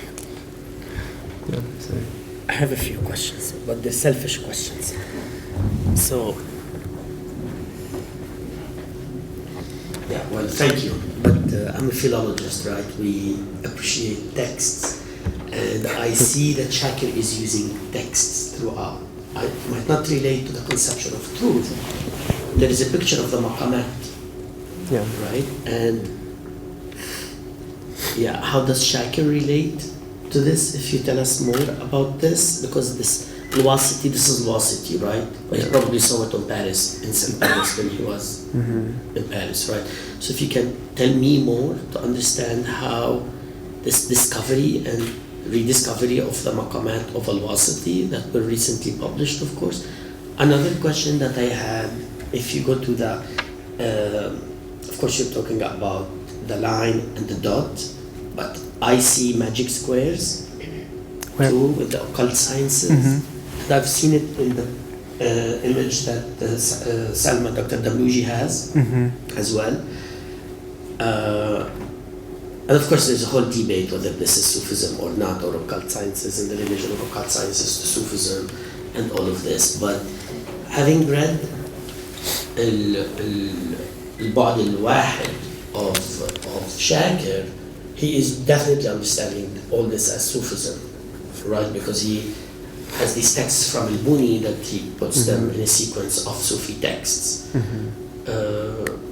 Yeah, sorry. I have a few questions, but they're selfish questions. So, yeah, well, thank you. But I'm a philologist, right? We appreciate texts, and I see that Shakir is using texts throughout. I might not relate to the conception of truth. There is a picture of the maqamat, Yeah. right? And yeah, how does Shakir relate to this? If you tell us more about this, because this al-Wasiti, this is al-Wasiti, right? But he probably saw it in Paris, in St. Paris when he was in Paris, right? So if you can tell me more to understand how this discovery and rediscovery of the maqamat of al-Wasiti that were recently published, of course. Another question that I had, if you go to the, of course you're talking about the line and the dot, but I see magic squares Where? too with the occult sciences. And I've seen it in the image that Salma, Dr. Damlouji has as well. And of course, there's a whole debate whether this is Sufism or not, or occult sciences and the relation of occult sciences to Sufism and all of this. But having read البعد الواحد of Shakir, he is definitely understanding all this as Sufism, right? Because he has these texts from Al-Buni that he puts them in a sequence of Sufi texts.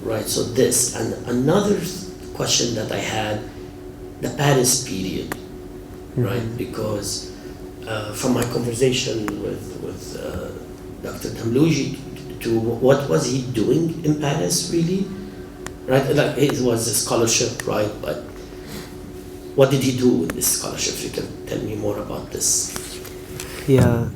Right, so this. And another question that I had, the Paris period, right? Because from my conversation with Dr. Damlouji, to what was he doing in Paris, really? Right, like it was a scholarship, right? But what did he do with this scholarship? If you can tell me more about this. Yeah.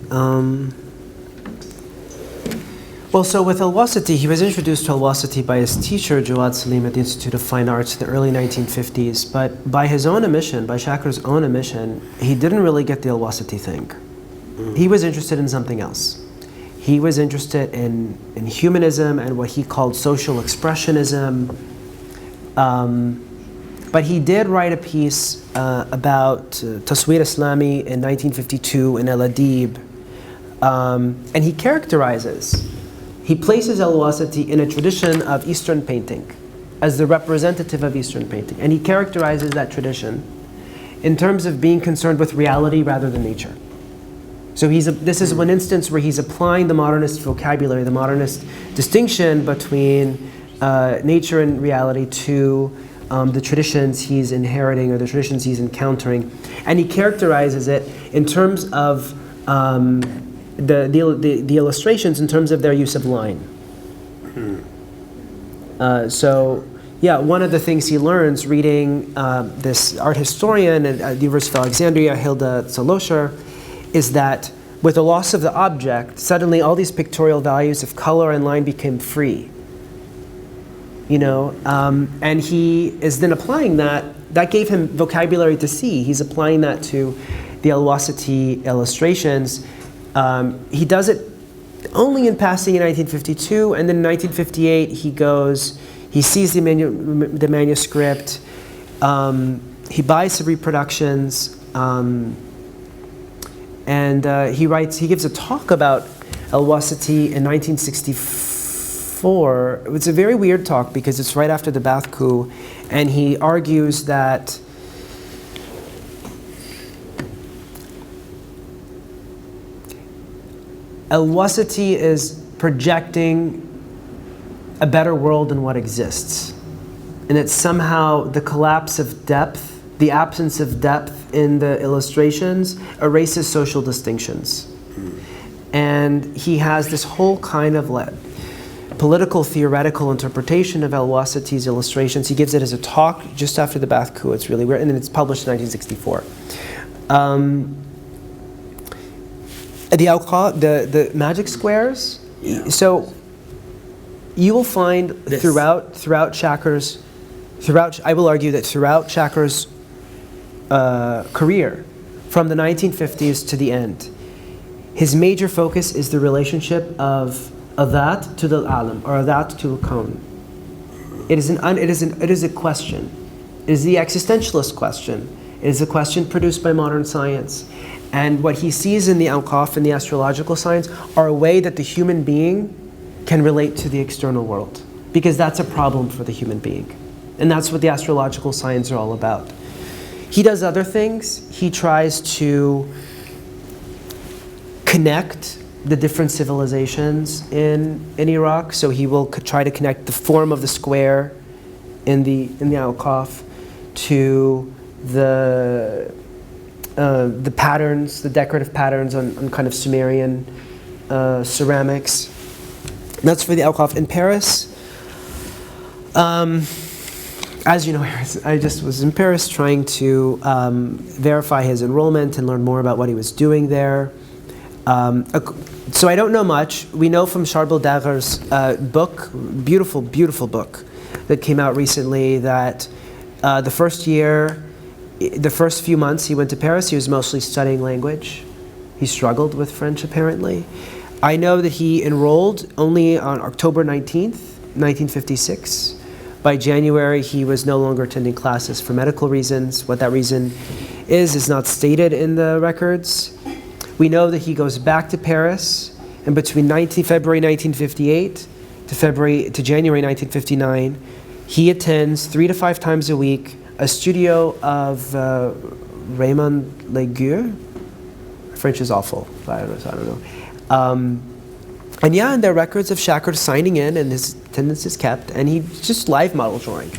Well, so with Al-Wasiti, he was introduced to Al-Wasiti by his teacher, Jawad Saleem, at the Institute of Fine Arts in the early 1950s. But by his own admission, by Shakir's own admission, he didn't really get the Al-Wasiti thing. He was interested in something else. He was interested in humanism and what he called social expressionism. But he did write a piece about Taswir Islami in 1952 in Al-Adib. And he characterizes, he places Al-Wasiti in a tradition of Eastern painting, as the representative of Eastern painting. And he characterizes that tradition in terms of being concerned with reality rather than nature. So this is one instance where he's applying the modernist vocabulary, the modernist distinction between nature and reality to the traditions he's inheriting or the traditions he's encountering. And he characterizes it in terms of the illustrations, in terms of their use of line. So, yeah, one of the things he learns reading this art historian at the University of Alexandria, Hilda Zolosher, is that with the loss of the object, suddenly all these pictorial values of color and line became free. And he is then applying that. That gave him vocabulary to see. He's applying that to the Al-Wasiti illustrations. He does it only in passing in 1952, and then in 1958 he sees the manuscript, he buys the reproductions, and he gives a talk about Al-Wasiti in 1964. It's a very weird talk because it's right after the Ba'ath coup, and he argues that Al-Wasiti is projecting a better world than what exists. And that somehow the collapse of depth, the absence of depth in the illustrations erases social distinctions. And he has this whole kind of political theoretical interpretation of Al-Wasiti's illustrations. He gives it as a talk just after the Ba'ath coup. It's really weird, and then it's published in 1964. The magic squares. Yeah. So you will find throughout Shakir's, I will argue that throughout Shakir's career, from the 1950s to the end, his major focus is the relationship of that to the alam, or that to the kawn. It is a question. It is the existentialist question. It is a question produced by modern science. And what he sees in the awqaf and the astrological science are a way that the human being can relate to the external world. Because that's a problem for the human being. And that's what the astrological science are all about. He does other things. He tries to connect the different civilizations in Iraq. So he will try to connect the form of the square in the awqaf to the patterns, the decorative patterns on kind of Sumerian ceramics. That's for the awqaf. In Paris, as you know, I just was in Paris trying to verify his enrollment and learn more about what he was doing there. So I don't know much. We know from Charbel Dagher's book, beautiful, beautiful book that came out recently, that the first year the first few months he went to Paris, he was mostly studying language. He struggled with French, apparently. I know that he enrolled only on October 19th, 1956. By January, he was no longer attending classes for medical reasons. What that reason is not stated in the records. We know that he goes back to Paris, and between February 1958 to January 1959, he attends 3 to 5 times a week a studio of Raymond Leguer. French is awful, I don't know. And yeah, and there are records of Shakir signing in, and his attendance is kept, and he just live model drawing.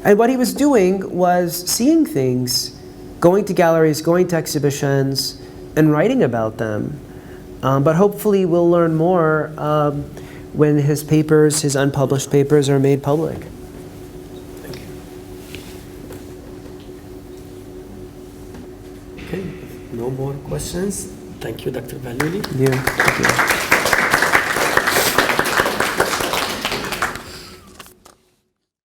And what he was doing was seeing things, going to galleries, going to exhibitions, and writing about them. But hopefully we'll learn more when his papers, his unpublished papers, are made public. Okay, no more questions. Thank you, Dr. Bahloly. Yeah. Thank you.